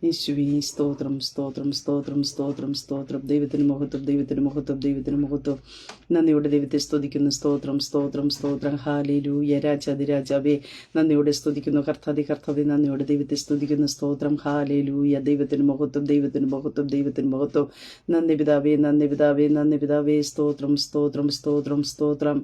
യേശുവേ സ്തോത്രം സ്തോത്രം സ്തോത്രം സ്തോത്രം സ്തോത്രം. ദൈവത്തിന് മഹത്വം, ദൈവത്തിന് മഹത്വം, ദൈവത്തിന് മഹത്വം. നന്ദിയോടെ ദൈവത്തെ സ്തുതിക്കുന്നു. സ്തോത്രം സ്തോത്രം സ്തോത്രം. ഹല്ലേലൂയ. രാജാതിരാജാവേ നന്ദിയോടെ സ്തുതിക്കുന്നു. കർത്താതി കർത്താവേ നന്ദിയോടെ ദൈവത്തെ സ്തുതിക്കുന്നു. സ്തോത്രം. ഹല്ലേലൂയ. ദൈവത്തിന് മഹത്വം, ദൈവത്തിന് മഹത്വം, ദൈവത്തിന് മഹത്വം. നന്ദി പിതാവേ, നന്ദി പിതാവേ, നന്ദി പിതാവേ. സ്തോത്രം സ്തോത്രം സ്തോത്രം സ്തോത്രം.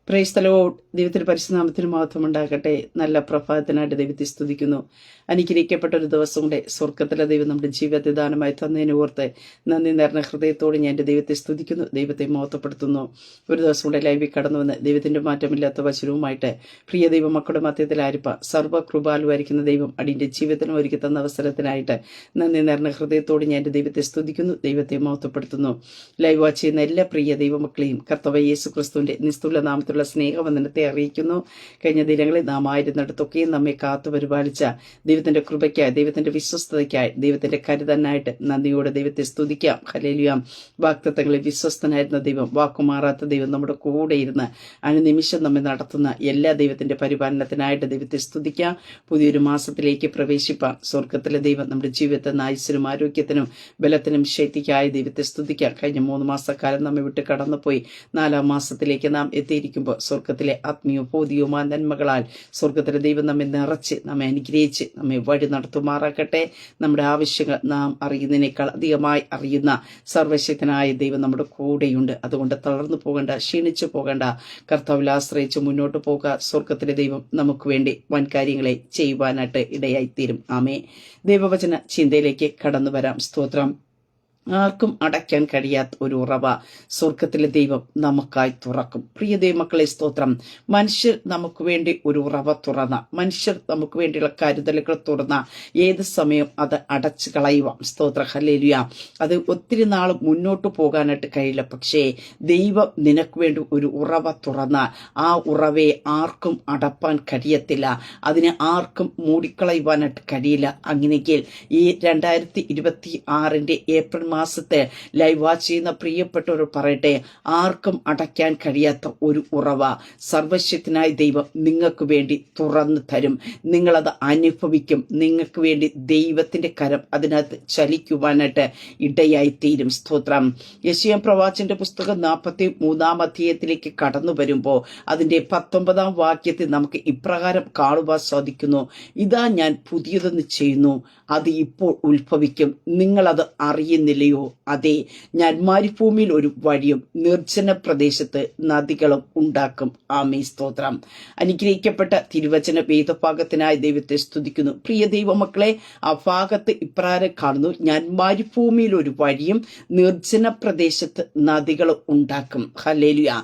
Praise the Lord. ദൈവത്തിന്റെ പരിശുദ്ധനാമത്തിന് മഹത്വം ഉണ്ടാകട്ടെ. നല്ല പ്രഭാതത്തിനായിട്ട് ദൈവത്തെ സ്തുതിക്കുന്നു. അനുഗ്രഹിക്കപ്പെട്ട ഒരു ദിവസം കൂടെ സ്വർഗത്തിലെ ദൈവം നമ്മുടെ ജീവിതത്തെ ദാനമായി തന്നതിന് ഓർത്ത് നന്ദി നിറഞ്ഞ ഹൃദയത്തോടെ ഞാൻ എൻ്റെ ദൈവത്തെ സ്തുതിക്കുന്നു, ദൈവത്തെ മഹത്വപ്പെടുത്തുന്നു. ഒരു ദിവസം കൂടെ ലൈവിൽ കടന്നു വന്ന് ദൈവത്തിന്റെ മാറ്റമില്ലാത്ത വചനവുമായിട്ട് പ്രിയ ദൈവ മക്കളുടെ മധ്യത്തിൽ ആരിപ്പ സർവ്വകൃപാലുവായിരിക്കുന്ന ദൈവം അടിന്റെ ജീവിതത്തിനും ഒരുക്കി തന്ന അവസരത്തിനായിട്ട് നന്ദി നിറഞ്ഞ ഹൃദയത്തോടെ ഞാൻ എൻ്റെ ദൈവത്തെ സ്തുതിക്കുന്നു, ദൈവത്തെ മഹത്വപ്പെടുത്തുന്നു. ലൈവ് വാച്ച് ചെയ്യുന്ന എല്ലാ പ്രിയ ദൈവമക്കളെയും കർത്താവായ യേശു ക്രിസ്തുവിന്റെ നിസ്തുല നാമത്തിൽ സ്നേഹവന്ദനത്തെ അറിയിക്കുന്നു. കഴിഞ്ഞ ദിനങ്ങളിൽ നാം ആയിരുന്നിടത്തൊക്കെയും നമ്മെ കാത്തു പരിപാലിച്ച ദൈവത്തിന്റെ കൃപയ്ക്കായി, ദൈവത്തിന്റെ വിശ്വസ്തതയ്ക്കായി, ദൈവത്തിന്റെ കരുതനായിട്ട് നന്ദിയോടെ ദൈവത്തെ സ്തുതിക്കാം. ഹല്ലേലൂയ. വാഗ്ദത്തങ്ങളിൽ വിശ്വസ്തനായിരുന്ന ദൈവം, വാക്കുമാറാത്ത ദൈവം നമ്മുടെ കൂടെ ഇരുന്ന് അനുനിമിഷം നമ്മെ നടത്തുന്ന എല്ലാ ദൈവത്തിന്റെ പരിപാലനത്തിനായിട്ട് ദൈവത്തെ സ്തുതിക്കാം. പുതിയൊരു മാസത്തിലേക്ക് പ്രവേശിപ്പാൻ സ്വർഗത്തിലെ ദൈവം നമ്മുടെ ജീവിതത്തെ ആയുസ്സിനും ആരോഗ്യത്തിനും ബലത്തിനും ശക്തിക്കായി ദൈവത്തെ സ്തുതിക്കാം. കഴിഞ്ഞ 3 മാസക്കാലം നമ്മെ വിട്ട് കടന്നുപോയി 4ാം മാസത്തിലേക്ക് നാം എത്തിയിരിക്കുമ്പോൾ സ്വർഗത്തിലെ ആത്മീയവും ഭൗതികവുമായ നന്മകളാൽ സ്വർഗത്തിലെ ദൈവം നമ്മെ നിറച്ച് നമ്മെ അനുഗ്രഹിച്ച് നമ്മെ വഴി നടത്തുമാറാക്കട്ടെ. നമ്മുടെ ആവശ്യങ്ങൾ നാം അറിയുന്നതിനേക്കാൾ അധികമായി അറിയുന്ന സർവശക്തനായ ദൈവം നമ്മുടെ കൂടെയുണ്ട്. അതുകൊണ്ട് തളർന്നു പോകേണ്ട, ക്ഷീണിച്ചു പോകേണ്ട, കർത്താവിൽ ആശ്രയിച്ച് മുന്നോട്ട് പോകുക. സ്വർഗത്തിലെ ദൈവം നമുക്ക് വേണ്ടി വൻ കാര്യങ്ങളെ ചെയ്യുവാനായിട്ട് ഇടയായിത്തീരും. ആമേ. ദൈവവചന ചിന്തയിലേക്ക് കടന്നു വരാം. സ്തോത്രം. ആർക്കും അടയ്ക്കാൻ കഴിയാത്ത ഒരു ഉറവ സ്വർഗത്തിലെ ദൈവം നമുക്കായി തുറക്കും. പ്രിയ ദൈവമക്കളെ സ്തോത്രം. മനുഷ്യർ നമുക്ക് വേണ്ടി ഒരു ഉറവ തുറന്ന, മനുഷ്യർ നമുക്ക് വേണ്ടിയുള്ള കരുതലുകൾ തുറന്ന ഏത് സമയം അത് അടച്ചു കളയുവാം. സ്തോത്ര. ഹല്ലേലൂയ. അത് ഒത്തിരി നാൾ മുന്നോട്ട് പോകാനായിട്ട് കഴിയില്ല. പക്ഷേ ദൈവം നിനക്ക് വേണ്ടി ഒരു ഉറവ തുറന്നാൽ ആ ഉറവയെ ആർക്കും അടപ്പാൻ കഴിയത്തില്ല, അതിനെ ആർക്കും മൂടിക്കളയുവാനായിട്ട് കഴിയില്ല. അങ്ങനെയെങ്കിൽ ഈ 2026 ഏപ്രിൽ മാസത്തെ ലൈവ് വാച്ച് ചെയ്യുന്ന പ്രിയപ്പെട്ടവർ പറയട്ടെ, ആർക്കും അടയ്ക്കാൻ കഴിയാത്ത ഒരു ഉറവ സർവശക്തനായ ദൈവം നിങ്ങൾക്ക് വേണ്ടി തുറന്നു തരും. നിങ്ങളത് അനുഭവിക്കും. നിങ്ങൾക്ക് വേണ്ടി ദൈവത്തിന്റെ കരം അതിനകത്ത് ചലിക്കുവാനായിട്ട് ഇടയായിത്തീരും. സ്തോത്രം. യെശയ്യാ പ്രവാചകന്റെ പുസ്തകം 43-ാം അധ്യായത്തിലേക്ക് കടന്നു വരുമ്പോൾ അതിന്റെ 19-ാം വാക്യത്തിൽ നമുക്ക് ഇപ്രകാരം കാണുവാൻ സാധിക്കുന്നു. ഇതാ ഞാൻ പുതിയതൊന്ന് ചെയ്യുന്നു, അത് ഇപ്പോൾ ഉത്ഭവിക്കും, നിങ്ങളത് അറിയുന്നില്ലയോ? അതെ, ഞാൻ മരുഭൂമിയിൽ ഒരു വഴിയും നിർജ്ജന പ്രദേശത്ത് നദികളും ഉണ്ടാക്കും. ആമേ. സ്തോത്രം. അനുഗ്രഹിക്കപ്പെട്ട തിരുവചന വേദഭാഗത്തിനായി ദൈവത്തെ സ്തുതിക്കുന്നു. പ്രിയ ദൈവമക്കളെ, ആ ഭാഗത്ത് ഇപ്രകാരം കാണുന്നു, ഞാൻ മരുഭൂമിയിൽ ഒരു വഴിയും നിർജ്ജന പ്രദേശത്ത് നദികളും ഉണ്ടാക്കും. ഹല്ലേലൂയ.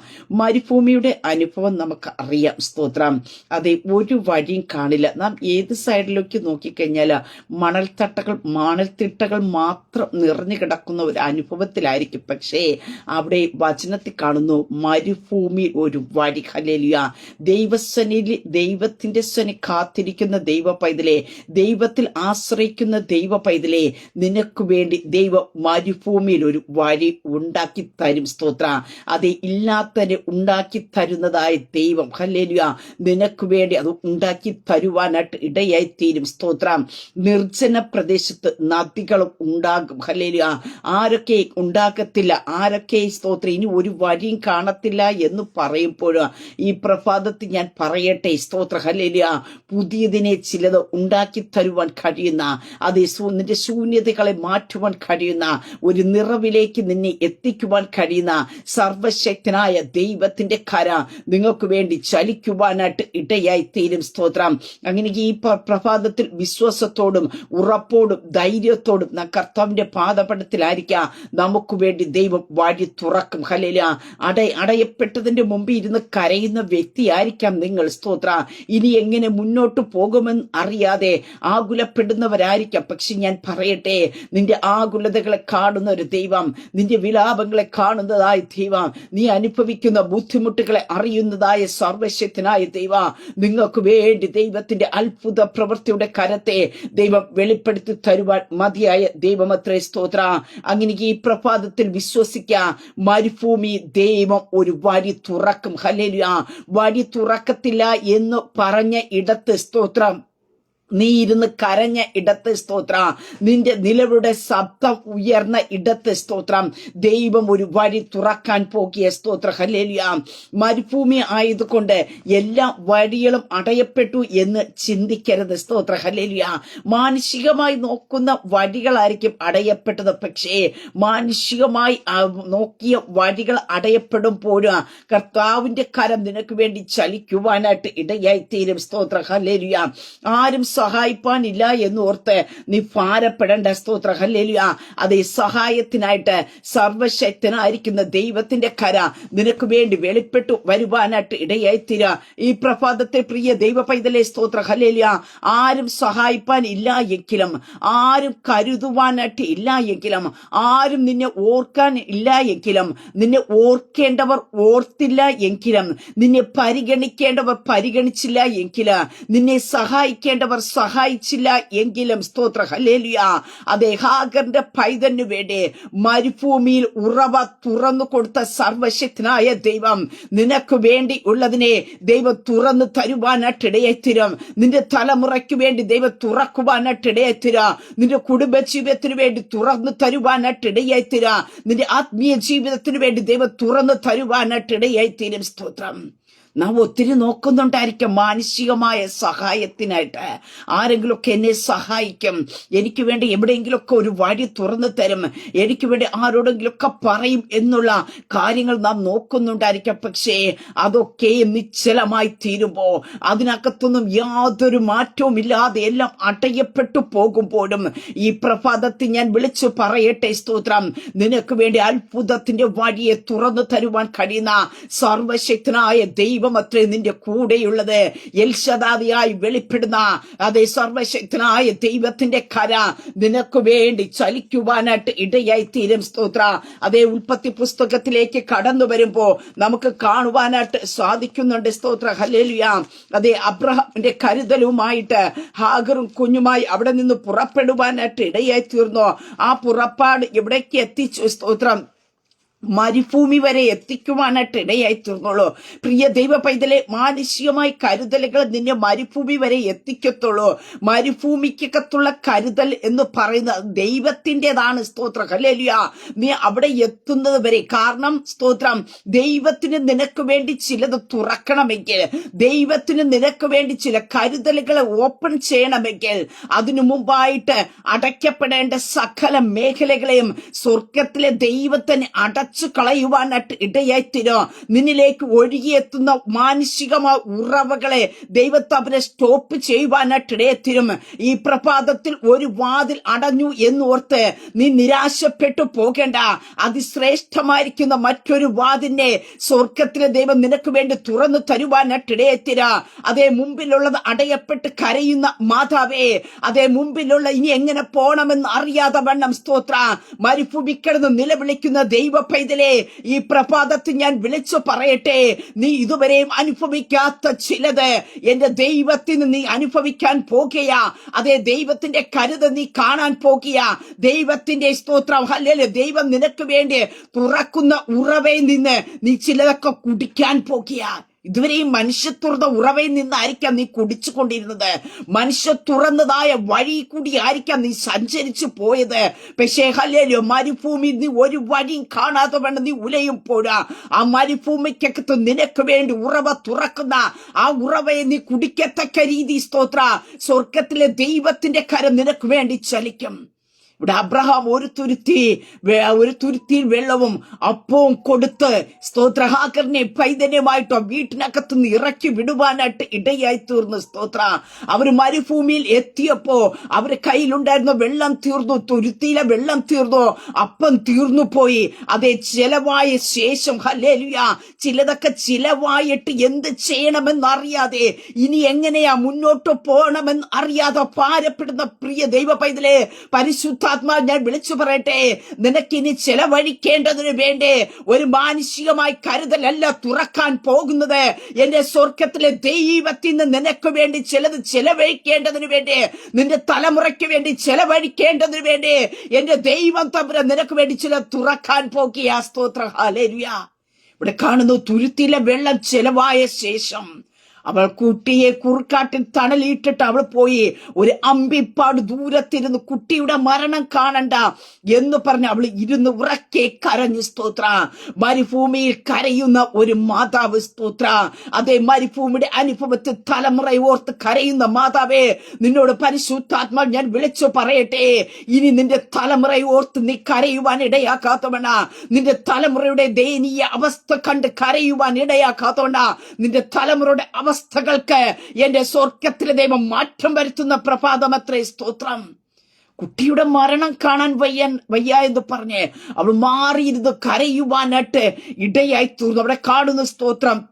മരുഭൂമിയുടെ അനുഭവം നമുക്ക് അറിയാം. സ്തോത്രം. അതെ, ഒരു വഴിയും കാണില്ല. നാം ഏത് സൈഡിലേക്ക് നോക്കിക്കഴിഞ്ഞാൽ മണൽത്തിട്ടകൾ മാത്രം നിറഞ്ഞു കിടക്കുന്ന ഒരു അനുഭവത്തിലായിരിക്കും. പക്ഷേ അവിടെ വചനത്തിൽ കാണുന്നു മരുഭൂമിയിൽ ഒരു വഴി. ഹല്ലേലൂയ. ദൈവത്തിന്റെ സ്വനി കാത്തിരിക്കുന്ന ദൈവ പൈതലേ, ദൈവത്തിൽ ആശ്രയിക്കുന്ന ദൈവ പൈതലേ, നിനക്ക് വേണ്ടി ദൈവം മരുഭൂമിയിൽ ഒരു വഴി ഉണ്ടാക്കി തരും. സ്തോത്ര. അത് ഇല്ലാത്തതിനെ ഉണ്ടാക്കി തരുന്നതായ ദൈവം, ഹല്ലേലൂയ, നിനക്ക് വേണ്ടി അത് ഉണ്ടാക്കി തരുവാനായിട്ട് ഇടയായി തീരും. സ്തോത്രം. നിർജ്ജന പ്രദേശത്ത് നദികളും ഉണ്ടാകും. ഹല്ലേലൂയ. ആരൊക്കെ ഉണ്ടാക്കത്തില്ല, ആരൊക്കെ സ്തോത്രം ഇനി ഒരു വഴിയും കാണത്തില്ല എന്ന് പറയുമ്പോൾ ഈ പ്രഭാതത്തിൽ ഞാൻ പറയട്ടെ, സ്തോത്ര. ഹല്ലേലൂയ. പുതിയതിനെ ചിലത് ഉണ്ടാക്കി തരുവാൻ കഴിയുന്ന, അതേ നിന്റെ ശൂന്യതകളെ മാറ്റുവാൻ കഴിയുന്ന, ഒരു നിറവിലേക്ക് നിന്നെ എത്തിക്കുവാൻ കഴിയുന്ന സർവശക്തനായ ദൈവത്തിന്റെ കര നിങ്ങൾക്ക് വേണ്ടി ചലിക്കുവാനായിട്ട് ഇടയായി തീരും. സ്തോത്രം. അങ്ങനെ ഈ പ്രഭാതത്തിൽ വിശ്വാസത്തോടും ഉറപ്പോടും ധൈര്യത്തോടും കർത്താവിന്റെ പാദപടത്തിലായിരിക്കാം നമുക്ക് വേണ്ടി ദൈവം വഴി തുറക്കും. ഹല്ലേലൂയ. അടയപ്പെട്ടതിന്റെ മുമ്പിൽ ഇരുന്ന് കരയുന്ന വ്യക്തിയായിരിക്കാം നിങ്ങൾ. സ്തോത്ര. ഇനി എങ്ങനെ മുന്നോട്ട് പോകുമെന്ന് അറിയാതെ ആകുലപ്പെടുന്നവരായിരിക്കാം. പക്ഷെ ഞാൻ പറയട്ടെ, നിന്റെ ആകുലതകളെ കാണുന്ന ഒരു ദൈവം, നിന്റെ വിലാപങ്ങളെ കാണുന്നതായ ദൈവം, നീ അനുഭവിക്കുന്ന ബുദ്ധിമുട്ടുകളെ അറിയുന്നതായ സർവശക്തനായ ദൈവം നിങ്ങൾക്ക് വേണ്ടി ദൈവത്തിന്റെ അത്ഭുത പ്രവൃത്തിയുടെ കരത്തെ ദൈവം വെളിപ്പെടുത്തി തരുവാൻ മതിയായ ദൈവമത്രേ. സ്തോത്ര. അങ്ങനെ ഈ പ്രഭാതത്തിൽ വിശ്വസിക്കുക, മരുഭൂമി ദൈവം ഒരു വഴി തുറക്കും. ഹല്ലേലൂയ. വഴി തുറക്കത്തില്ല എന്ന് പറഞ്ഞ ഇടത്ത്, സ്തോത്രം, നീ ഇരുന്ന് കരഞ്ഞ ഇടത്ത് സ്തോത്രം, നിന്റെ നിലവിളുടെ ശബ്ദം ഉയർന്ന ഇടത്ത് സ്തോത്രം, ദൈവം ഒരു വഴി തുറക്കാൻ പോകിയ സ്തോത്ര ഹല്ലേലൂയ. മരുഭൂമി ആയതുകൊണ്ട് എല്ലാ വഴികളും അടയപ്പെട്ടു എന്ന് ചിന്തിക്കരുത് സ്തോത്ര ഹല്ലേലൂയ. മാനുഷികമായി നോക്കുന്ന വഴികളായിരിക്കും അടയപ്പെട്ടത്, പക്ഷേ മാനുഷികമായി നോക്കിയ വഴികൾ അടയപ്പെടുമ്പോഴും കർത്താവിന്റെ കരം നിനക്ക് വേണ്ടി ചലിക്കുവാനായിട്ട് ഇടയായി തീരും സ്തോത്ര ഹല്ലേലൂയ. ആരും സഹായിപ്പാനില്ല എന്നോർത്ത് നീ ഭാരപ്പെടേണ്ട സ്തോത്ര ഹല്ലേലൂയ. അതേ സഹായത്തിനായിട്ട് സർവശക്തനായിരിക്കുന്ന ദൈവത്തിന്റെ കര നിനക്ക് വേണ്ടി വെളിപ്പെട്ടു വരുവാനായിട്ട് ഇടയായിത്തീര. ഈ പ്രഭാതത്തെ പ്രിയ ദൈവ പൈതലേ സ്തോത്ര ഹല്ലേലൂയ. ആരും സഹായിപ്പാൻ ഇല്ല എങ്കിലും, ആരും കരുതുവാനായിട്ട് ഇല്ല എങ്കിലും, ആരും നിന്നെ ഓർക്കാൻ ഇല്ല എങ്കിലും, നിന്നെ ഓർക്കേണ്ടവർ ഓർത്തില്ല എങ്കിലും, നിന്നെ പരിഗണിക്കേണ്ടവർ പരിഗണിച്ചില്ല എങ്കിലും, നിന്നെ സഹായിക്കേണ്ടവർ സഹായിച്ചില്ല എങ്കിലും സ്തോത്ര ഹല്ലേലൂയ. അതേ ഹാഗറിന്റെ പൈതലിനു വേണ്ടി മരുഭൂമിയിൽ ഉറവ തുറന്നു കൊടുത്ത സർവശക്തനായ ദൈവം നിനക്ക് വേണ്ടി ഉള്ളതിനെ ദൈവം തുറന്നു തരുവാനായിട്ട് ഇടയായിത്തീരും. നിന്റെ തലമുറയ്ക്ക് വേണ്ടി ദൈവം തുറക്കുവാനായിട്ട് ഇടയായിത്തീരും. നിന്റെ കുടുംബ ജീവിതത്തിന് വേണ്ടി തുറന്നു തരുവാനായിട്ട് ഇടയായിത്തീരും. നിന്റെ ആത്മീയ ജീവിതത്തിന് വേണ്ടി ദൈവം തുറന്നു തരുവാനായിട്ട് ഇടയായിത്തീരും സ്തോത്രം. നാം ഒത്തിരി നോക്കുന്നുണ്ടായിരിക്കും മാനസികമായ സഹായത്തിനായിട്ട്. ആരെങ്കിലുമൊക്കെ എന്നെ സഹായിക്കും, എനിക്ക് വേണ്ടി എവിടെയെങ്കിലുമൊക്കെ ഒരു വഴി തുറന്നു തരും, എനിക്ക് വേണ്ടി ആരോടെങ്കിലുമൊക്കെ പറയും എന്നുള്ള കാര്യങ്ങൾ നാം നോക്കുന്നുണ്ടായിരിക്കാം. പക്ഷേ അതൊക്കെ നിശ്ചലമായി തീരുമ്പോ, അതിനകത്തൊന്നും യാതൊരു മാറ്റവും ഇല്ലാതെ എല്ലാം അടയപ്പെട്ടു പോകുമ്പോഴും ഈ പ്രഭാതത്തിൽ ഞാൻ വിളിച്ചു പറയട്ടെ സ്തോത്രം, നിനക്ക് വേണ്ടി അത്ഭുതത്തിന്റെ വഴിയെ തുറന്നു തരുവാൻ കഴിയുന്ന സർവശക്തനായ ദൈവമത്രേ നിന്റെ കൂടെയുള്ളത്. എൽശദാദിയായി വെളിപ്പെടുന്ന അതേ സർവശക്തനായ ദൈവത്തിന്റെ കര നിനക്ക് വേണ്ടി ചലിക്കുവാനായിട്ട് ഇടയായി തീരും സ്തോത്ര. അതേ ഉൽപ്പത്തി പുസ്തകത്തിലേക്ക് കടന്നു വരുമ്പോ നമുക്ക് കാണുവാനായിട്ട് സാധിക്കുന്നുണ്ട് സ്തോത്ര ഹല്ലേലൂയ. അതേ അബ്രഹാമിന്റെ കരുതലുമായിട്ട് ഹാഗറും കുഞ്ഞുമായി അവിടെ നിന്ന് പുറപ്പെടുവാനായിട്ട് ഇടയായി തീർന്നു. ആ പുറപ്പാട് എവിടേക്ക് എത്തിച്ചു സ്തോത്രം? മരുഭൂമി വരെ എത്തിക്കുവാനായിട്ട് ഇടയായി തീർന്നുള്ളൂ. പ്രിയ ദൈവ പൈതലെ, മാനുഷികമായി കരുതലുകൾ നിന്നെ മരുഭൂമി വരെ എത്തിക്കത്തുള്ളൂ. മരുഭൂമിക്കകത്തുള്ള കരുതൽ എന്ന് പറയുന്നത് ദൈവത്തിൻ്റെതാണ് സ്തോത്ര ഹല്ലേലൂയ. നീ അവിടെ എത്തുന്നത് വരെ, കാരണം സ്തോത്രം, ദൈവത്തിന് നിനക്ക് വേണ്ടി ചിലത് തുറക്കണമെങ്കിൽ, ദൈവത്തിന് നിനക്ക് വേണ്ടി ചില കരുതലുകളെ ഓപ്പൺ ചെയ്യണമെങ്കിൽ, അതിനു മുമ്പായിട്ട് അടയ്ക്കപ്പെടേണ്ട സകല മേഖലകളെയും സ്വർഗത്തിലെ ദൈവത്തിന് അടച്ചു കളയുവാനായിട്ട് ഇടയായിത്തീരും. നിന്നിലേക്ക് ഒഴുകിയെത്തുന്ന മാനുഷികമായ ഉറവകളെ ദൈവത്തവരെ സ്റ്റോപ്പ് ചെയ്യുവാനായിട്ട് ഇടയായിത്തീരും. ഈ പ്രഭാതത്തിൽ ഒരു വാതിൽ അടഞ്ഞു എന്നോർത്ത് നീ നിരാശപ്പെട്ടു പോകേണ്ട. അതിശ്രേഷ്ഠമായിരിക്കുന്ന മറ്റൊരു വാതിലിനെ സ്വർഗത്തിലെ ദൈവം നിനക്ക് വേണ്ടി തുറന്നു തരുവാനായിട്ട് ഇടയായിത്തീരും. അതേ മുമ്പിലുള്ളത് അടയപ്പെട്ട് കരയുന്ന മാതാവേ, അതേ മുമ്പിലുള്ള ഇനി എങ്ങനെ പോണമെന്ന് അറിയാതെ വണ്ണം സ്തോത്ര മരുഭൂമിക്കിടന്ന് നിലവിളിക്കുന്ന ദൈവ പൈതലേ, ഈ പ്രഭാതത്തിൽ ഞാൻ വിളിച്ചു പറയട്ടെ, നീ ഇതുവരെയും അനുഭവിക്കാത്ത ചിലത് എന്റെ ദൈവത്തിന് നീ അനുഭവിക്കാൻ പോകുകയാ. അതേ ദൈവത്തിന്റെ കരുത നീ കാണാൻ പോകുക. ദൈവത്തിന്റെ സ്തോത്രം ഹല്ലേലൂയ. ദൈവം നിനക്ക് വേണ്ടി തുറക്കുന്ന ഉറവയിൽ നിന്ന് നീ ചിലതൊക്കെ കുടിക്കാൻ പോകുക. ഇതുവരെയും മനുഷ്യ തുറന്ന ഉറവയിൽ നിന്നായിരിക്കാം നീ കുടിച്ചു കൊണ്ടിരുന്നത്. മനുഷ്യ തുറന്നതായ വഴി കൂടി ആയിരിക്കാം നീ സഞ്ചരിച്ചു പോയത്. പക്ഷേ ഹല്ലേലൂയ, മരുഭൂമി നീ ഒരു വഴിയും കാണാതെ വേണ്ട നീ ഉലയുമ്പോഴാ ആ മരുഭൂമിക്കകത്ത് നിനക്ക് വേണ്ടി ഉറവ തുറക്കുന്ന ആ ഉറവയെ നീ കുടിക്കത്തക്ക രീതി സ്തോത്ര സ്വർഗത്തിലെ ദൈവത്തിന്റെ കരം നിനക്ക് വേണ്ടി ചലിക്കും. ഇവിടെ അബ്രഹാം ഒരു തുരുത്തിയിൽ വെള്ളവും അപ്പവും കൊടുത്ത് സ്തോത്ര ഹാഗറിനെ പൈതന്യമായിട്ടോ വീട്ടിനകത്ത് നിന്ന് ഇറക്കി വിടുവാനായിട്ട് ഇടയായി തീർന്നു സ്തോത്ര. അവര് മരുഭൂമിയിൽ എത്തിയപ്പോ അവര് കയ്യിലുണ്ടായിരുന്ന വെള്ളം തീർന്നു, തുരുത്തിയിലെ വെള്ളം തീർന്നു, അപ്പം തീർന്നു പോയി. അതേ ചെലവായ ശേഷം ഹല്ലേലൂയ, ചിലതൊക്കെ ചിലവായിട്ട് എന്ത് ചെയ്യണമെന്നറിയാതെ, ഇനി എങ്ങനെയാ മുന്നോട്ട് പോകണമെന്ന് അറിയാതെ ഭാരപ്പെടുന്ന പ്രിയ ദൈവ പൈതലേ, പരിശുദ്ധ ഞാൻ വിളിച്ചു പറയട്ടെ, നിനക്കിനി ചെലവഴിക്കേണ്ടതിന് വേണ്ടി ഒരു മാനുഷികമായി കരുതലല്ല തുറക്കാൻ പോകുന്നത്. എന്റെ സ്വർഗത്തിലെ ദൈവത്തിൽ നിന്ന് നിനക്ക് വേണ്ടി ചിലത് ചെലവഴിക്കേണ്ടതിന് വേണ്ടി, നിന്റെ തലമുറയ്ക്ക് വേണ്ടി ചെലവഴിക്കേണ്ടതിന് വേണ്ടി എന്റെ ദൈവം തമ്പുരാൻ നിനക്ക് വേണ്ടി ചില തുറക്കാൻ പോകുക. സ്തോത്ര ഹല്ലേലൂയ. ഇവിടെ കാണുന്നു, തുരുത്തിയിലെ വെള്ളം ചെലവായ ശേഷം അവൾ കുട്ടിയെ കുറുക്കാട്ടിൽ തണലിട്ടിട്ട് അവൾ പോയി. ഒരു അമ്പിപ്പാട് ദൂരത്തിരുന്ന് കുട്ടിയുടെ മരണം കാണണ്ട എന്ന് പറഞ്ഞ് അവൾ ഇരുന്ന് ഉറക്കെ കരഞ്ഞു. സ്തോത്ര. മരുഭൂമിയിൽ കരയുന്ന ഒരു മാതാവ്. സ്തോത്ര. അതേ മരുഭൂമിയുടെ അനുഭവത്തിൽ തലമുറ ഓർത്ത് കരയുന്ന മാതാവേ, നിന്നോട് പരിശുദ്ധാത്മാ ഞാൻ വിളിച്ചു പറയട്ടെ, ഇനി നിന്റെ തലമുറ ഓർത്ത് നീ കരയുവാൻ ഇടയാക്കാത്തവണ, നിന്റെ തലമുറയുടെ ദയനീയ അവസ്ഥ കണ്ട് കരയുവാൻ ഇടയാക്കാത്തവണ, നിന്റെ തലമുറയുടെ അവസ്ഥകൾക്ക് എന്റെ സ്വർഗത്തിലെ ദൈവം മാറ്റം വരുത്തുന്ന പ്രഭാതമത്രേ. സ്തോത്രം. കുട്ടിയുടെ മരണം കാണാൻ വയ്യ എന്ന് പറഞ്ഞ് അവൾ മാറിയിരുന്ന് കരയുവാനായിട്ട് ഇടയായി തീർന്നു. അവിടെ കാണുന്ന സ്തോത്രം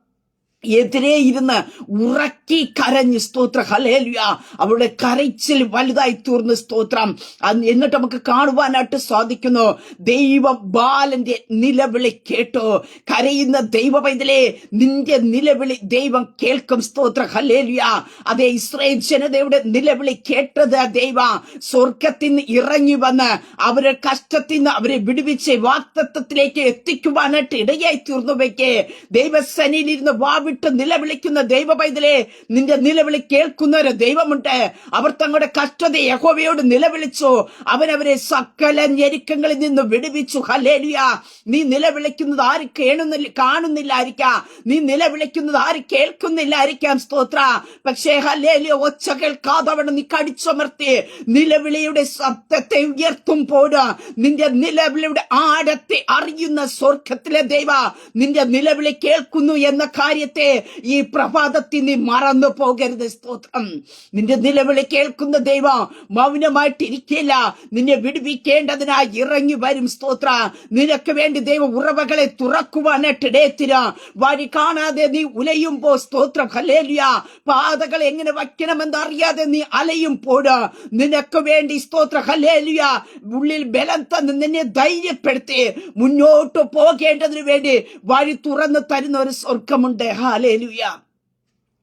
എതിരെ ഇരുന്ന് ഉറക്കി കരഞ്ഞ്. സ്തോത്ര. ഹല്ലേലൂയ. അവളുടെ കരച്ചിൽ വലുതായി തീർന്നു. സ്തോത്രം. എന്നിട്ട് നമുക്ക് കാണുവാനായിട്ട് സാധിക്കുന്നു, ദൈവ ബാലന്റെ നിലവിളി കേട്ടോ. കരയുന്ന ദൈവ പൈതലേ, നിന്റെ നിലവിളി ദൈവം കേൾക്കും. സ്തോത്ര. ഹല്ലേലൂയ. അതേ ഇസ്രായേൽ ജനതയുടെ നിലവിളി കേട്ടത് ദൈവ സ്വർഗത്തിൽ നിന്ന് ഇറങ്ങി വന്ന് അവരുടെ കഷ്ടത്തിൽ നിന്ന് അവരെ വിടുവിച്ച് വാഗ്ദത്തത്തിലേക്ക് എത്തിക്കുവാനായിട്ട് ഇടയായി തീർന്നുവെക്ക്. ദൈവസേനയിലിരുന്ന് വിട്ട് നിലവിളിക്കുന്ന ദൈവ പൈതലേ, നിന്റെ നിലവിളി കേൾക്കുന്ന ഒരു ദൈവമുണ്ട്. അവർ തങ്ങളുടെ കഷ്ടത യഹോവയോട് നിലവിളിച്ചു, അവനവരെ സകല ഞെരുക്കങ്ങളിൽ നിന്ന് വിടുവിച്ചു. ഹല്ലേലൂയ. നീ നിലവിളിക്കുന്നത് ആര് കാണുന്നില്ലായിരിക്കാം, നീ നിലവിളിക്കുന്നത് ആര് കേൾക്കുന്നില്ലായിരിക്കാം. സ്തോത്ര. പക്ഷേ ഹല്ലേലൂയ, ഒച്ച കേൾക്കാതവണ്ണം നീ കടിച്ചമർത്തി നിലവിളിയുടെ ശബ്ദത്തെ ഉയർത്തുമ്പോൾ നിന്റെ നിലവിളിയുടെ ആഴത്തെ അറിയുന്ന സ്വർഗത്തിലെ ദൈവ നിന്റെ നിലവിളി കേൾക്കുന്നു എന്ന കാര്യത്തെ ഈ പ്രഭാതത്തിൽ നീ മറന്നു പോകരുത്. സ്തോത്രം. നിന്റെ നിലവിളി കേൾക്കുന്ന ദൈവം മൗനമായിട്ടിരിക്കില്ല, നിന്നെ വിടുവിക്കേണ്ടതിനായി ഇറങ്ങി വരും. സ്തോത്ര. നിനക്ക് വേണ്ടി ദൈവം ഉറവകളെ തുറക്കുവാനായിട്ട് ഇടയത്തിര. വഴി കാണാതെ നീ ഉലയുമ്പോ സ്തോത്രം. ഹല്ലേലൂയ. പാതകൾ എങ്ങനെ വയ്ക്കണമെന്ന് അറിയാതെ നീ അലയുമ്പോൾ നിനക്ക് വേണ്ടി സ്തോത്ര. ഹല്ലേലൂയ. ഉള്ളിൽ ബലം തന്ന് നിന്നെ ധൈര്യപ്പെടുത്തി മുന്നോട്ട് പോകേണ്ടതിന് വേണ്ടി വഴി തുറന്നു തരുന്ന ഒരു സ്വർഗമുണ്ട്. ഹല്ലേലൂയ.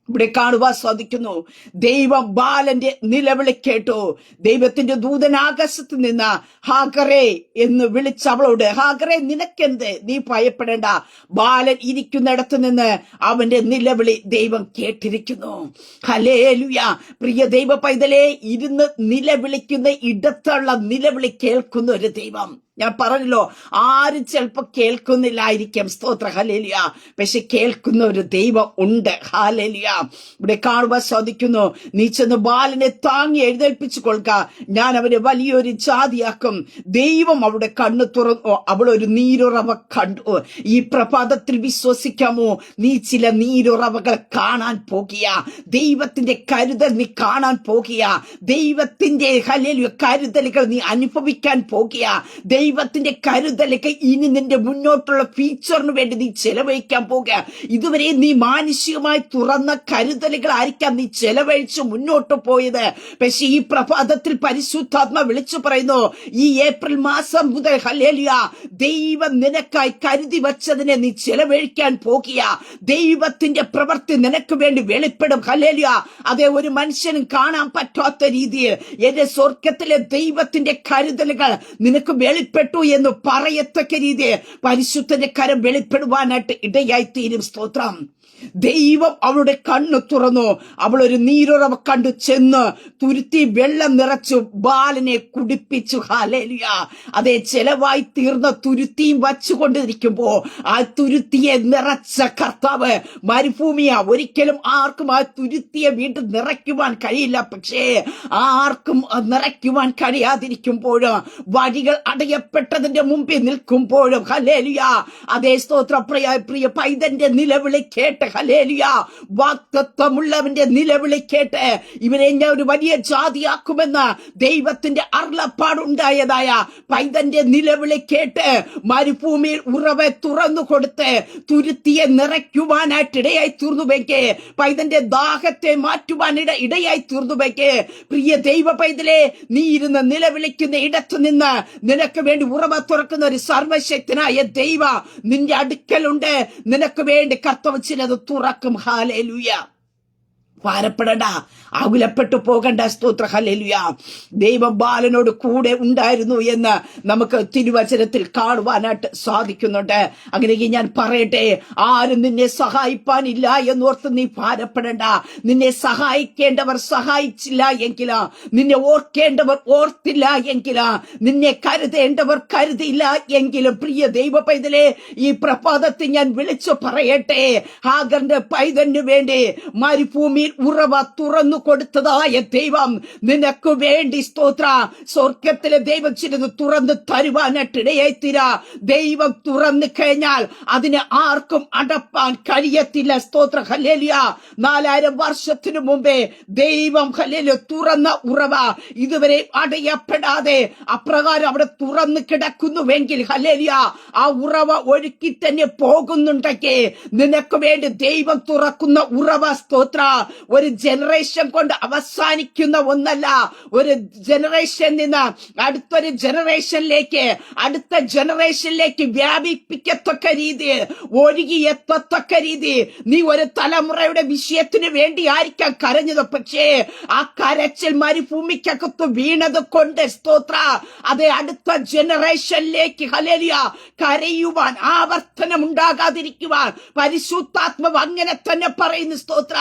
ഇവിടെ കാണുവാൻ സാധിക്കുന്നു, ദൈവം ബാലന്റെ നിലവിളി കേട്ടു. ദൈവത്തിന്റെ ദൂതൻ ആകാശത്ത് നിന്ന് ഹാഗറേ എന്ന് വിളിച്ച അവളോട്, ഹാഗറേ നിനക്കെന്ത്, നീ ഭയപ്പെടേണ്ട, ബാലൻ ഇരിക്കുന്നിടത്ത് നിന്ന് അവന്റെ നിലവിളി ദൈവം കേട്ടിരിക്കുന്നു. ഹല്ലേലൂയ. പ്രിയ ദൈവ പൈതലേ, ഇരുന്ന് നിലവിളിക്കുന്ന ഇടത്തുള്ള നിലവിളി കേൾക്കുന്ന ഒരു ദൈവം. ഞാൻ പറഞ്ഞല്ലോ, ആരും ചിലപ്പോ കേൾക്കുന്നില്ലായിരിക്കാം. സ്തോത്ര. ഹല്ലേലൂയ. പക്ഷെ കേൾക്കുന്ന ഒരു ദൈവം ഉണ്ട്. ഹല്ലേലൂയ. ഇവിടെ കാണുവാൻ സാധിക്കുന്നു, നീ ചെന്ന് ബാലനെ താങ്ങി എഴുന്നേൽപ്പിച്ചു കൊള്ളുക, ഞാൻ അവനെ വലിയൊരു ജാതിയാക്കും. ദൈവം അവിടെ കണ്ണു തുറന്നു, അവൾ ഒരു നീരുറവ കണ്ടു. ഈ പ്രഭാതത്തിൽ വിശ്വസിക്കാമോ, നീ ചില നീരുറവകൾ കാണാൻ പോകുക. ദൈവത്തിന്റെ കരുതൽ നീ കാണാൻ പോകുക. ദൈവത്തിന്റെ ഹല്ലേലൂയ കരുതലുകൾ നീ അനുഭവിക്കാൻ പോകുക. ദൈവത്തിന്റെ കരുതലൊക്കെ ഇനി നിന്റെ മുന്നോട്ടുള്ള ഫ്യൂച്ചറിന് വേണ്ടി നീ ചെലവഴിക്കാൻ പോകുക. ഇതുവരെ നീ മാനുഷികമായി തുറന്ന കരുതലുകളായിരിക്കാം നീ ചെലവഴിച്ച് മുന്നോട്ട് പോയത്. പക്ഷെ ഈ പ്രഭാതത്തിൽ പരിശുദ്ധാത്മ വിളിച്ചു പറയുന്നു, ഈ ഏപ്രിൽ മാസം മുതൽ ഹല്ലേലൂയ ദൈവം നിനക്കായി കരുതി വച്ചതിനെ നീ ചെലവഴിക്കാൻ പോകുക. ദൈവത്തിന്റെ പ്രവൃത്തി നിനക്ക് വേണ്ടി വെളിപ്പെടും. ഹല്ലേലൂയ. അതേ, ഒരു മനുഷ്യനും കാണാൻ പറ്റാത്ത രീതിയിൽ എന്റെ സ്വർഗത്തിലെ ദൈവത്തിന്റെ കരുതലുകൾ നിനക്ക് വെളിപ്പെട്ടു എന്ന് പറയത്തക്ക രീതിയിൽ പരിശുദ്ധന്റെ കരം വെളിപ്പെടുവാനായിട്ട് ഇടയായി തീരും. സ്തോത്രം. ദൈവം അവളുടെ കണ്ണു തുറന്നു. അവൾ ഒരു നീരുറവ കണ്ടു ചെന്ന് തുരുത്തി വെള്ളം നിറച്ചു ബാലനെ കുടിപ്പിച്ചു. ഹല്ലേലൂയ. അതേ, ചെലവായി തീർന്ന തുരുത്തിയും വച്ചുകൊണ്ടിരിക്കുമ്പോ ആ തുരുത്തിയെ നിറച്ച കർത്താവ്. മരുഭൂമിയാ, ഒരിക്കലും ആർക്കും ആ തുരുത്തിയെ വീണ്ടും നിറയ്ക്കുവാൻ കഴിയില്ല. പക്ഷേ ആർക്കും നിറയ്ക്കുവാൻ കഴിയാതിരിക്കുമ്പോഴും വഴികൾ അടയപ്പെട്ടതിന്റെ മുമ്പിൽ നിൽക്കുമ്പോഴും ഹല്ലേലൂയ അതേ സ്തോത്ര പ്രിയ പൈതന്റെ നിലവിളി കേട്ട് ഹല്ലേലൂയ വാഗ്ദത്തമുള്ളവന്റെ നിലവിളി കേട്ട് ഇവനെ ഞാൻ ഒരു വലിയ ജാതിയാക്കുമെന്ന് ദൈവത്തിന്റെ അരുളപ്പാടുണ്ടായതായ പൈതന്റെ നിലവിളി കേട്ട് മരുഭൂമിയിൽ ഉറവ തുറന്നു കൊടുത്ത് തുരുത്തിയെ നിറയ്ക്കുവാനായിട്ട് ഇടയായി തീർന്നുവെക്ക്. പൈതന്റെ ദാഹത്തെ മാറ്റുവാൻ ഇടയായി തീർന്നുവെക്ക്. പ്രിയ ദൈവ പൈതലെ, നീ ഇരുന്ന് നിലവിളിക്കുന്ന ഇടത്തു നിന്ന് നിനക്ക് വേണ്ടി ഉറവ തുറക്കുന്ന ഒരു സർവശക്തനായ ദൈവ നിന്റെ അടുക്കലുണ്ട്. നിനക്ക് വേണ്ടി കർത്താവ് ചിലത് തുറക്കും. ഹല്ലേലൂയ. ഭാരപ്പെടണ്ട, ആകുലപ്പെട്ടു പോകണ്ട. സ്തോത്ര ഹല്ലേലൂയ. ദൈവം ബാലനോട് കൂടെ ഉണ്ടായിരുന്നു എന്ന് നമുക്ക് തിരുവചനത്തിൽ കാണുവാനായിട്ട് സാധിക്കുന്നുണ്ട്. അങ്ങനെയെങ്കിൽ ഞാൻ പറയട്ടെ, ആരും നിന്നെ സഹായിപ്പാനില്ല എന്നോർത്ത് നീ ഭാരപ്പെടണ്ട. നിന്നെ സഹായിക്കേണ്ടവർ സഹായിച്ചില്ല എങ്കിലാ, നിന്നെ ഓർക്കേണ്ടവർ ഓർത്തില്ല എങ്കിലാ, നിന്നെ കരുതേണ്ടവർ കരുതിയില്ല എങ്കിലും, പ്രിയ ദൈവ പൈതലേ, ഈ പ്രഭാതത്തിൽ ഞാൻ വിളിച്ചു പറയട്ടെ, ഹാഗറിന്റെ പൈതലിനു വേണ്ടി മരുഭൂമിയിൽ ഉറവ തുറന്നു കൊടുത്തതായ ദൈവം നിനക്ക് വേണ്ടി സ്തോത്ര സ്വർഗത്തിലെ ദൈവം ചിലത് തുറന്ന് തരുവാനായിട്ട് ഇടയായിത്തീര. ദൈവം തുറന്നു കഴിഞ്ഞാൽ അതിനെ ആർക്കും അടപ്പാൻ കഴിയത്തില്ല. സ്തോത്ര ഹല്ലേലൂയ. 4000 വർഷത്തിനു മുമ്പേ ദൈവം ഹല്ലേലൂയ തുറന്ന ഉറവ ഇതുവരെ അടയപ്പെടാതെ അപ്രകാരം അവിടെ തുറന്നു കിടക്കുന്നുവെങ്കിൽ ഹല്ലേലൂയ, ആ ഉറവ ഒഴുക്കി തന്നെ പോകുന്നുണ്ടെങ്കിൽ നിനക്ക് വേണ്ടി ദൈവം തുറക്കുന്ന ഉറവ സ്തോത്ര ഒരു ജനറേഷൻ കൊണ്ട് അവസാനിക്കുന്ന ഒന്നല്ല. ഒരു ജനറേഷനിൽ നിന്ന് അടുത്തൊരു ജനറേഷനിലേക്ക് വ്യാപിപ്പിക്കത്തക്ക രീതി, ഒഴുകിയെത്തത്തക്ക രീതി. നീ ഒരു തലമുറയുടെ വിഷയത്തിന് വേണ്ടി ആയിരിക്കാം കരഞ്ഞത്, പക്ഷേ ആ കരച്ചിൽ മരുഭൂമിക്കകത്ത് വീണത് കൊണ്ട് സ്തോത്ര അത് അടുത്ത ജനറേഷനിലേക്ക് ഹല്ലേലൂയ കരയുവാൻ, ആവർത്തനം ഉണ്ടാകാതിരിക്കുവാൻ പരിശുദ്ധാത്മാവ് അങ്ങനെ തന്നെ പറയുന്നു. സ്തോത്ര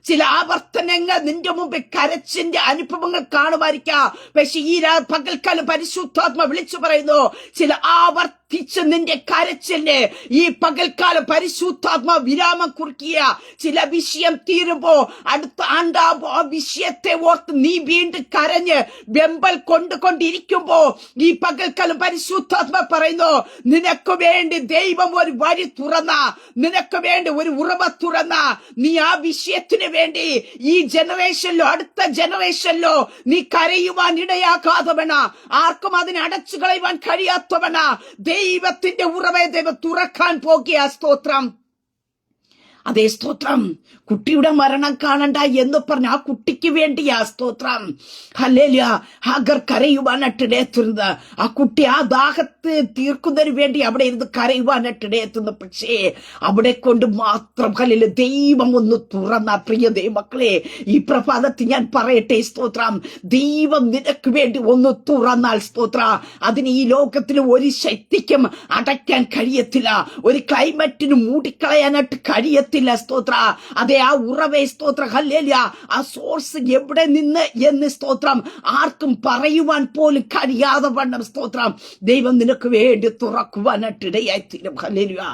ചില ആവർത്തനങ്ങൾ നിന്റെ മുമ്പിൽ കരച്ചിന്റെ അനുഭവങ്ങൾ കാണുമായിരിക്കാം, പക്ഷെ ഈ പകൽക്കാലം പരിശുദ്ധാത്മാവ് വിളിച്ചു പറയുന്നു, ചില ആവർത്തിച്ച് നിന്റെ കരച്ചില് ഈ പകൽക്കാലം പരിശുദ്ധാത്മാ വിരാമം കുറിക്കുക. ചില വിഷയം തീരുമ്പോ അടുത്ത ആണ്ടാകുമ്പോ ആ വിഷയത്തെ ഓർത്ത് നീ വീണ്ടും കരഞ്ഞ് വെമ്പൽ കൊണ്ടിരിക്കുമ്പോ ഈ പകൽക്കാലം പരിശുദ്ധാത്മാ പറയുന്നു, നിനക്ക് വേണ്ടി ദൈവം ഒരു വഴി തുറന്ന, നിനക്ക് വേണ്ടി ഒരു ഉറവ തുറന്ന, നീ ആ വിഷയത്തിന് വേണ്ടി ഈ ജനറേഷനിലോ അടുത്ത ജനറേഷനിലോ നീ കരയുവാൻ ഇടയാക്കാത്തവണ, ആർക്കും അതിനെ അടച്ചു കളയുവാൻ കഴിയാത്തവണ ദൈവത്തിന്റെ ഉറവയെ ദൈവം തുറക്കാൻ പോകുക. സ്തോത്രം. അതേ സ്തോത്രം. കുട്ടിയുടെ മരണം കാണണ്ട എന്ന് പറഞ്ഞ ആ കുട്ടിക്ക് വേണ്ടിയാ സ്തോത്രം. ഹല്ലേലൂയ. ഹാഗർ കരയുവാനായിട്ടിടയെത്തുന്നത്, ആ കുട്ടി ആ ദാഹത്ത് തീർക്കുന്നതിന് വേണ്ടി അവിടെ ഇരുന്ന് കരയുവാനായിട്ടിടയെത്തുന്നു. പക്ഷേ അവിടെ കൊണ്ട് മാത്രം ഹല്ലേലൂയ ദൈവം ഒന്ന് തുറന്ന. പ്രിയ ദൈവമക്കളെ, ഈ പ്രഭാതത്തിൽ ഞാൻ പറയട്ടെ സ്തോത്രം, ദൈവം നിനക്ക് വേണ്ടി ഒന്ന് തുറന്നാൽ സ്തോത്ര അതിന് ഈ ലോകത്തിൽ ഒരു ശക്തിക്കും അടയ്ക്കാൻ കഴിയത്തില്ല, ഒരു ക്ലൈമറ്റിന് മൂടിക്കളയാനായിട്ട് കഴിയത്തില്ല. സ്തോത്ര അതേ ആ ഉറവേ സ്തോത്ര ഹല്ലേലൂയ, ആ സോഴ്സ് എവിടെ നിന്ന് എന്ന് സ്തോത്രം ആർക്കും പറയുവാൻ പോലും കഴിയാതെ വണ്ണം സ്തോത്രം ദൈവം നിനക്ക് വേണ്ടി തുറക്കുവാനായിട്ട് ഇടയായിത്തീരും. ഹല്ലേലൂയ.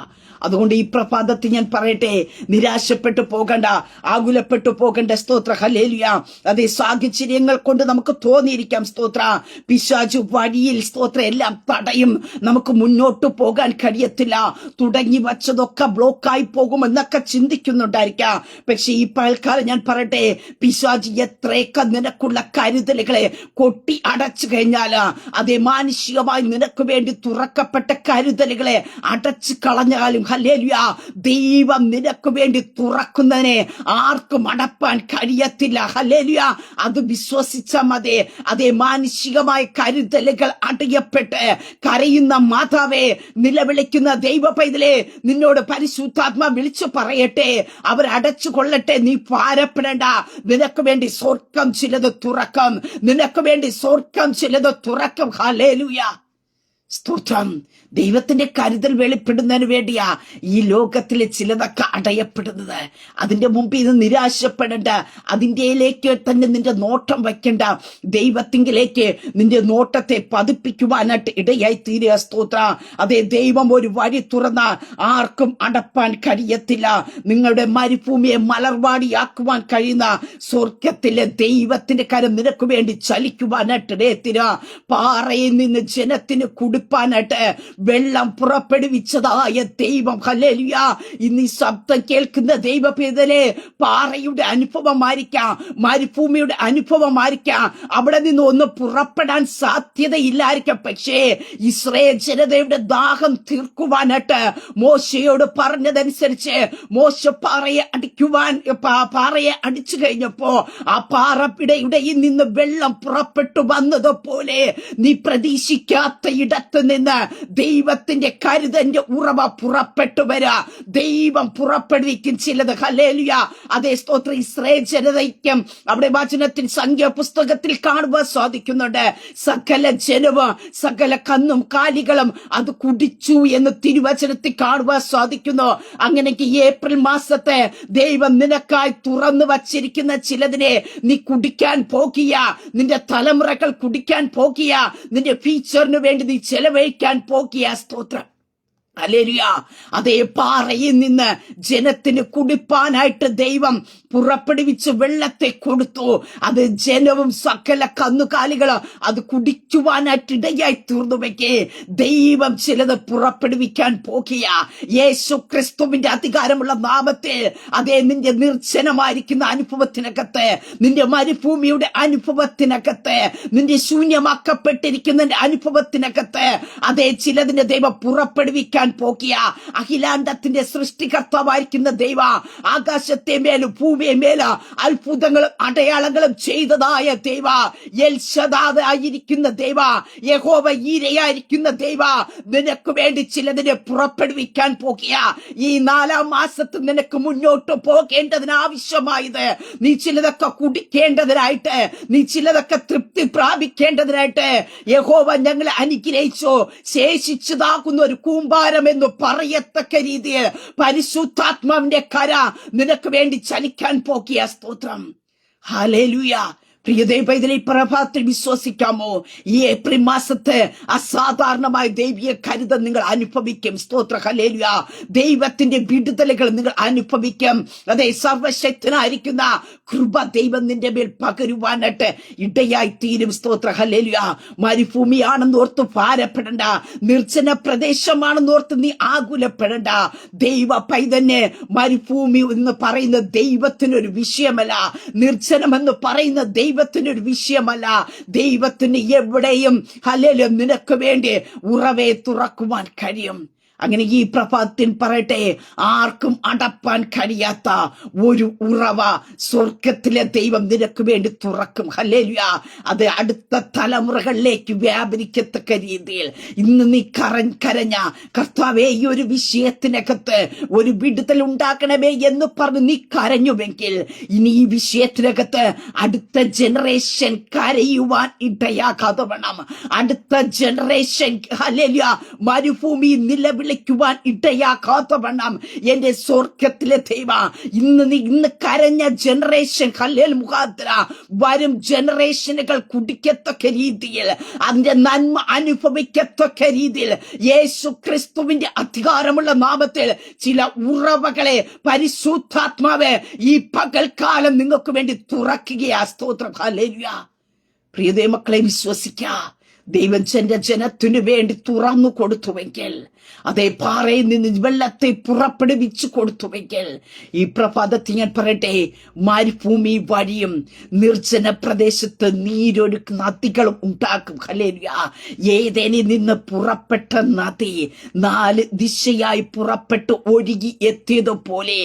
അതുകൊണ്ട് ഈ പ്രഭാതത്തിൽ ഞാൻ പറയട്ടെ, നിരാശപ്പെട്ടു പോകണ്ട, ആകുലപ്പെട്ടു പോകണ്ട. സ്തോത്ര ഹല്ലേലൂയ. അതേ സാഹചര്യങ്ങൾ കൊണ്ട് നമുക്ക് തോന്നിയിരിക്കാം സ്തോത്ര പിശാചു വഴിയിൽ സ്തോത്ര എല്ലാം തടയും, നമുക്ക് മുന്നോട്ട് പോകാൻ കഴിയത്തില്ല, തുടങ്ങി വച്ചതൊക്കെ ബ്ലോക്കായി പോകുമെന്നൊക്കെ ചിന്തിക്കുന്നുണ്ടായിരിക്കാം. പക്ഷെ ഈ പകൽക്കാലം ഞാൻ പറയട്ടെ, പിശാച് എത്രയൊക്കെ നിനക്കുള്ള കരുതലുകളെ കൊട്ടി അടച്ചു കഴിഞ്ഞാൽ അതേ മാനുഷികമായി നിനക്ക് വേണ്ടി തുറക്കപ്പെട്ട കരുതലുകളെ അടച്ചു കളഞ്ഞാലും ഹല്ലേലൂയ ദൈവം നിനക്ക് വേണ്ടി തുറക്കുന്നതിനെ ആർക്കും അടപ്പാൻ കഴിയത്തില്ല. ഹല്ലേലൂയ. അത് വിശ്വസിച്ച മതി. അതേ മാനുഷികമായ കരുതലുകൾ അടയപ്പെട്ട് കരയുന്ന മാതാവേ, നിലവിളിക്കുന്ന ദൈവ പൈതലേ, നിന്നോട് പരിശുദ്ധാത്മാ വിളിച്ചു പറയട്ടെ, അവർ അടച്ചു കൊള്ളട്ടെ, നീ ഭാരപ്പെടേണ്ട. നിനക്ക് വേണ്ടി സ്വർഗം ചിലത് തുറക്കും, നിനക്ക് വേണ്ടി സ്വർഗം ചിലത് തുറക്കും. ഹല്ലേലൂയ. സ്തോത്രം. ദൈവത്തിന്റെ കരുതൽ വെളിപ്പെടുന്നതിന് വേണ്ടിയാ ഈ ലോകത്തിലെ ചിലതൊക്കെ അടയപ്പെടുന്നത്. അതിന്റെ മുമ്പിൽ ഇത് നിരാശപ്പെടേണ്ട, അതിൻ്റെയിലേക്ക് തന്നെ നിന്റെ നോട്ടം വയ്ക്കണ്ട, ദൈവത്തിങ്കിലേക്ക് നിന്റെ നോട്ടത്തെ പതിപ്പിക്കുവാനായിട്ട് ഇടയായി തീരുക. സ്തോത്ര അതേ ദൈവം ഒരു വഴി തുറന്ന ആർക്കും അടപ്പാൻ കഴിയത്തില്ല. നിങ്ങളുടെ മരുഭൂമിയെ മലർവാടിയാക്കുവാൻ കഴിയുന്ന സ്വർഗത്തിലെ ദൈവത്തിന്റെ കരം നിനക്ക് വേണ്ടി ചലിക്കുവാനായിട്ട് ഇടയത്തില്ല. പാറയിൽ നിന്ന് ജനത്തിന് കുടിപ്പാനായിട്ട് വെള്ളം പുറപ്പെടുവിച്ചതായ ദൈവം ഹല്ലേലൂയ. ഇന്ന് ഈ ശബ്ദം കേൾക്കുന്ന ദൈവപൈതലേ, പാറയുടെ അനുഭവമായിരിക്കാം, മരുഭൂമിയുടെ അനുഭവമായിരിക്കാം, അവിടെ നിന്ന് ഒന്ന് പുറപ്പെടാൻ സാധ്യതയില്ലായിരിക്കാം. പക്ഷേ ഇസ്രായേൽ ജനതയുടെ ദാഹം തീർക്കുവാനായിട്ട് മോശയോട് പറഞ്ഞതനുസരിച്ച് മോശ പാറയെ അടിച്ചു കഴിഞ്ഞപ്പോ ആ പാറയുടെ ഇടയിൽ നിന്ന് വെള്ളം പുറപ്പെട്ടു വന്നതുപോലെ നീ പ്രതീക്ഷിക്കാത്ത ഇടത്ത് അകത്ത് നിന്ന് ദൈവത്തിന്റെ കരുതന്റെ ഉറവ പുറപ്പെട്ടു വരാ. ദൈവം പുറപ്പെടുവിക്കും ചിലത്. ഹല്ലേലൂയ. അതേ സ്തോത്രം. ഇസ്രായേൽ ജനതയ്ക്കും അവിടെ വചനത്തിൽ സംഖ്യാപുസ്തകത്തിൽ കാണുവാൻ സാധിക്കുന്നുണ്ട്. സകല ജനവും സകല കന്നും കാലികളും അത് കുടിച്ചു എന്ന് തിരുവചനത്തിൽ കാണുവാൻ സാധിക്കുന്നു. അങ്ങനെയെങ്കിൽ ഏപ്രിൽ മാസത്തെ ദൈവം നിനക്കായി തുറന്നു വച്ചിരിക്കുന്ന ചിലതിനെ നീ കുടിക്കാൻ പോകുക. നിന്റെ തലമുറകൾ കുടിക്കാൻ പോകുക. നിന്റെ ഫ്യൂച്ചറിന് വേണ്ടി നീ ചെലവഴിക്കാൻ പോകുക. സ്തോത്രം. ഹല്ലേലൂയ. അതേ പാറയിൽ നിന്ന് ജനത്തിന് കുടിപ്പാനായിട്ട് ദൈവം പുറപ്പെടുവിച്ച് വെള്ളത്തെ കൊടുത്തു. അത് ജനവും സകല കന്നുകാലികളും അത് കുടിക്കുവാനായിട്ട് ഇടയായി തീർന്നുവെക്കേ ദൈവം ചിലത് പുറപ്പെടുവിക്കാൻ പോകുക. യേശു ക്രിസ്തുവിന്റെ അധികാരമുള്ള നാമത്തിൽ അതേ നിന്റെ നിർജ്ജനമായിരിക്കുന്ന അനുഭവത്തിനകത്ത്, നിന്റെ മരുഭൂമിയുടെ അനുഭവത്തിനകത്ത്, നിന്റെ ശൂന്യമാക്കപ്പെട്ടിരിക്കുന്ന അനുഭവത്തിനകത്ത് അതേ ചിലതിന്റെ ദൈവം പുറപ്പെടുവിക്കാൻ പോകുക. അഖിലാണ്ടത്തിന്റെ സൃഷ്ടികർത്താവായിരിക്കുന്ന ദൈവ ആകാശത്തെ മേലും ഭൂമിയെ മേല അത്ഭുതങ്ങളും അടയാളങ്ങളും ചെയ്തതായ ദൈവ, എൽ ശദാദ് ആയിരിക്കുന്ന ദൈവ, യഹോവ ഈരയായിരിക്കുന്ന ദൈവ നിനക്ക് വേണ്ടി ചിലതിനെ പുറപ്പെടുവിക്കാൻ പോകുക. ഈ 4-ാം മാസത്തിൽ നിനക്ക് മുന്നോട്ട് പോകേണ്ടതിന് ആവശ്യമായത് നീ ചിലതൊക്കെ കുടിക്കേണ്ടതിനായിട്ട്, നീ ചിലതൊക്കെ തൃപ്തി പ്രാപിക്കേണ്ടതിനായിട്ട് യഹോവ ഞങ്ങളെ അനുഗ്രഹിച്ചു. ശേഷിച്ചതാകുന്ന ഒരു കൂമ്പാരം എന്ന് പറയത്തക്ക രീതിയിൽ പരിശുദ്ധാത്മാവിന്റെ കര നിനക്ക് വേണ്ടി ചലിക്കാൻ പോകുക. സ്തോത്രം. ഹല്ലേലൂയ. പ്രിയ ദൈവത്തിലെ പ്രഭാതത്തിൽ വിശ്വസിക്കാമോ? ഈ ഏപ്രിൽ മാസത്തെ അസാധാരണമായ ദൈവീയ കരുതൽ നിങ്ങൾ അനുഭവിക്കും. സ്തോത്ര. ഹല്ലേലൂയ. ദൈവത്തിന്റെ വിടുതലുകൾ നിങ്ങൾ അനുഭവിക്കും. അതെ, സർവശക്തനായിരിക്കുന്ന കൃപ ദൈവം നിന്റെ മേൽ പകരുവാനായിട്ട് ഇടയായി തീരും. സ്തോത്ര. ഹല്ലേലൂയ. മരുഭൂമിയാണെന്ന് ഓർത്ത് ഭാരപ്പെടണ്ട. നിർജ്ജന പ്രദേശമാണെന്ന് ഓർത്ത് നീ ആകുലപ്പെടണ്ട. ദൈവ പൈതന്നെ, മരുഭൂമി എന്ന് പറയുന്ന ദൈവത്തിനൊരു വിഷയമല്ല. നിർജ്ജനമെന്ന് പറയുന്ന ദൈവത്തിനൊരു വിഷയമല്ല. ദൈവത്തിന് എവിടെയും ഹല്ലേലൂയ നിനക്ക് വേണ്ടി ഉറവെ തുറക്കുവാൻ കഴിയും. അങ്ങനെ ഈ പ്രഭാതത്തിൽ പറയട്ടെ, ആർക്കും അടപ്പാൻ കഴിയാത്ത ഒരു ഉറവ സ്വർഗത്തിലെ ദൈവം നിനക്ക് വേണ്ടി തുറക്കും. ഹല്ലേലൂയ. അത് അടുത്ത തലമുറകളിലേക്ക് വ്യാപരിക്കത്തക്ക രീതിയിൽ ഇന്ന് നീ കരഞ്ഞ കർത്താവേ, ഈ ഒരു വിഷയത്തിനകത്ത് ഒരു വിടുതൽ ഉണ്ടാക്കണമേ എന്ന് പറഞ്ഞ് നീ കരഞ്ഞുവെങ്കിൽ ഇനി ഈ വിഷയത്തിനകത്ത് അടുത്ത ജനറേഷൻ കരയുവാൻ ഇടയാകാതെ വേണം. അടുത്ത ജനറേഷൻ ഹല്ലേലൂയ മരുഭൂമി നിലവിളിക്കുവാൻ ഇടയാകാതെ വേണം. എന്റെ സ്വർഗത്തിലെ ദൈവ, ഇന്ന് കരഞ്ഞ ജനറേഷൻ ഹല്ലേൽ മുഖാന്തര വരും ജനറേഷനുകൾ കുടിക്കത്തക്ക രീതിയിൽ, അതിന്റെ നന്മ അനുഭവിക്കത്തക്ക രീതിയിൽ യേശു ക്രിസ്തുവിന്റെ അധികാരമുള്ള നാമത്തിൽ ചില ഉറവകളെ പരിശുദ്ധാത്മാവ് ഈ പകൽക്കാലം നിങ്ങൾക്ക് വേണ്ടി തുറക്കുകയാ. സ്തോത്രം. ഹല്ലേലൂയ. പ്രിയ മക്കളെ, വിശ്വസിക്കുക. ദൈവം ജനത്തിനു വേണ്ടി തുറന്നു കൊടുത്തുവെങ്കിൽ, അതേ പാറയിൽ നിന്ന് വെള്ളത്തെ പുറപ്പെടുവിച്ചു കൊടുത്തുവെങ്കിൽ, ഈ പ്രഭാതത്തിൽ ഞാൻ പറയട്ടെ, മരുഭൂമി വഴിയും നിർജ്ജന പ്രദേശത്ത് നീരൊഴുക്ക് നദികളും ഉണ്ടാക്കും. ഹല്ലേലൂയ. ഏദേനിൽ നിന്ന് പുറപ്പെട്ട നദി 4 ദിശയായി പുറപ്പെട്ട് ഒഴുകി എത്തിയതുപോലെ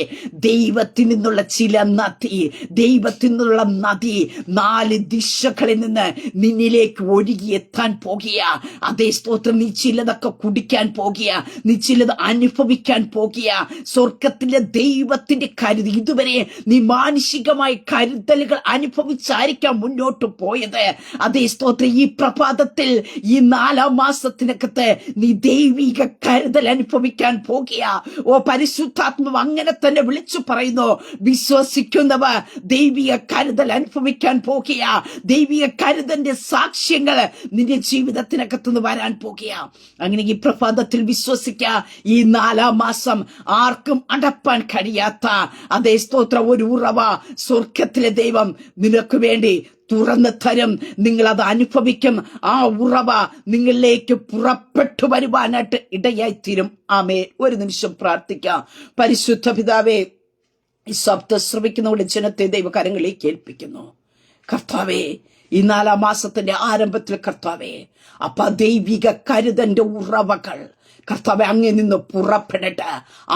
ദൈവത്തിൽ നിന്നുള്ള ചില നദി, ദൈവത്തിൽ നിന്നുള്ള നദി 4 ദിശകളിൽ നിന്ന് നിന്നിലേക്ക് ഒഴുകി എത്താൻ പോകുക. അതേ സ്തോത്രം. നീ ചിലതൊക്കെ കുടിക്കാൻ പോകുക, നീ ചിലത് അനുഭവിക്കാൻ പോകുക. സ്വർഗത്തിലെ ദൈവത്തിന്റെ കരുതി ഇതുവരെ നീ മാനുഷികമായ കരുതലുകൾ അനുഭവിച്ചായിരിക്കാം മുന്നോട്ട് പോയത്. അതേ സ്തോത്രം. ഈ പ്രഭാതത്തിൽ ഈ 4-ാം മാസത്തിനകത്ത് നീ ദൈവിക കരുതൽ അനുഭവിക്കാൻ പോകുക. ഓ, പരിശുദ്ധാത്മാവ് അങ്ങനെ തന്നെ വിളിച്ചു പറയുന്നു. വിശ്വസിക്കുന്നവർ ദൈവിക കരുതൽ അനുഭവിക്കാൻ പോകുക. ദൈവിക കരുതലിന്റെ സാക്ഷ്യങ്ങൾ നിന്റെ ജീവിതത്തിനകത്തുനിന്ന് വരാൻ പോകുക. അങ്ങനെ ഈ പ്രഭാതത്തിൽ വിശ്വസിക്കുക. ഈ 4-ാം മാസം ആർക്കും അടപ്പാൻ കഴിയാത്ത അതേ സ്തോത്ര ഒരു ഉറവ സ്വർഗത്തിലെ ദൈവം നിനക്ക് വേണ്ടി തുറന്നു തരും. നിങ്ങൾ അത് അനുഭവിക്കും. ആ ഉറവ നിങ്ങളിലേക്ക് പുറപ്പെട്ടു വരുവാനായിട്ട് ഇടയായിത്തീരും. ആമേ. ഒരു നിമിഷം പ്രാർത്ഥിക്കാം. പരിശുദ്ധ പിതാവേ, ഈ ശബ്ദം ശ്രവിക്കുന്നവരുടെ ജനത്തെ ദൈവകരങ്ങളിലേക്ക് ഏൽപ്പിക്കുന്നു. കർത്താവേ, ഈ 4-ാം മാസത്തിന്റെ ആരംഭത്തിൽ കർത്താവേ, അപ്പ ദൈവിക കരുതന്റെ ഉറവകൾ കർത്താവെ അങ്ങേ നിന്ന് പുറപ്പെടട്ടെ.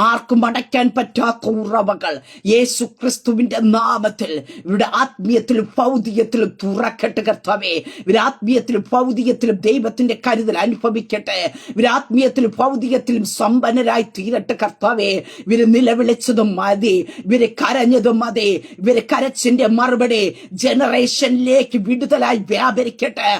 ആർക്കും അടയ്ക്കാൻ പറ്റാത്ത ഉറവകൾ യേശു ക്രിസ്തുവിന്റെ നാമത്തിൽ ഇവിടെ ആത്മീയത്തിലും ഭൗതികത്തിലും തുറക്കട്ടെ കർത്താവെ. ഇവര് ആത്മീയത്തിലും ഭൗതികത്തിലും ദൈവത്തിന്റെ കരുതൽ അനുഭവിക്കട്ടെ. ഇവര് ആത്മീയത്തിലും ഭൗതികത്തിലും സമ്പന്നരായി തീരട്ടെ കർത്താവെ. ഇവര് നിലവിളിച്ചതും മതി, ഇവര് കരഞ്ഞതും മതി. ഇവര് കരച്ചിന്റെ മറുപടി ജനറേഷനിലേക്ക് വിടുതലായി വ്യാപരിക്കട്ടെ.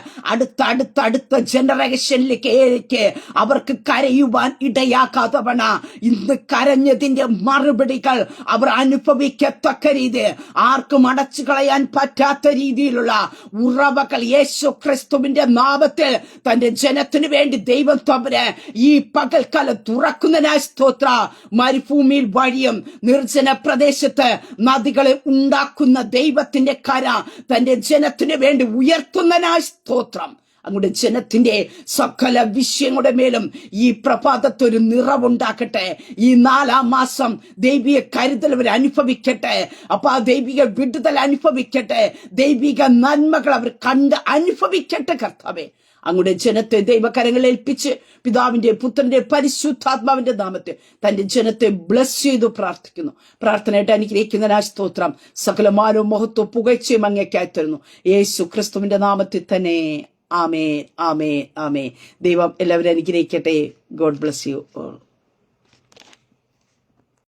അടുത്ത ജനറേഷനിലേക്ക് അവർക്ക് കരയുവാൻ ഇടയാക്കാത്തവണ ഇന്ന് കരഞ്ഞതിന്റെ മറുപടികൾ അവർ അനുഭവിക്കത്തക്ക രീതി, ആർക്കും അടച്ചു കളയാൻ പറ്റാത്ത രീതിയിലുള്ള ഉറവകൾ യേശു ക്രിസ്തുവിന്റെ നാമത്തിൽ തന്റെ ജനത്തിനു വേണ്ടി ദൈവം തമ്പുരാൻ ഈ പകൽക്കാലം തുറക്കുന്നതിനായി സ്തോത്ര. മരുഭൂമിയിൽ വഴിയും നിർജ്ജന പ്രദേശത്ത് നദികളെ ഉണ്ടാക്കുന്ന ദൈവത്തിന്റെ കര തന്റെ ജനത്തിനു വേണ്ടി ഉയർത്തുന്നതിനായി സ്തോത്രം. അങ്ങയുടെ ജനത്തിന്റെ സകല വിഷയങ്ങളുടെ മേലും ഈ പ്രഭാതത്തൊരു നിറവുണ്ടാക്കട്ടെ. ഈ 4-ാം മാസം ദൈവിക കരുതൽ അവർ അനുഭവിക്കട്ടെ. അപ്പൊ ആ ദൈവിക വിടുതൽ അനുഭവിക്കട്ടെ. ദൈവിക നന്മകൾ അവർ കണ്ട് അനുഭവിക്കട്ടെ കർത്താവേ. അങ്ങയുടെ ജനത്തെ ദൈവകരങ്ങളിൽ ഏൽപ്പിച്ച് പിതാവിന്റെ പുത്രന്റെ പരിശുദ്ധാത്മാവിന്റെ നാമത്തെ തന്റെ ജനത്തെ ബ്ലസ് ചെയ്തു പ്രാർത്ഥിക്കുന്നു. പ്രാർത്ഥനയായിട്ട് അനുഗ്രഹിക്കുന്നതിനായി സ്തോത്രം. സകലമാനവും മഹത്വവും പുകഴ്ചയും അങ്ങേക്കായി തരുന്നു യേശു ക്രിസ്തുവിന്റെ നാമത്തിൽ തന്നെ. ആമേൻ, ആമേൻ, ആമേൻ. ദൈവം എല്ലാവരും അനുഗ്രഹിക്കട്ടെ. God bless you all.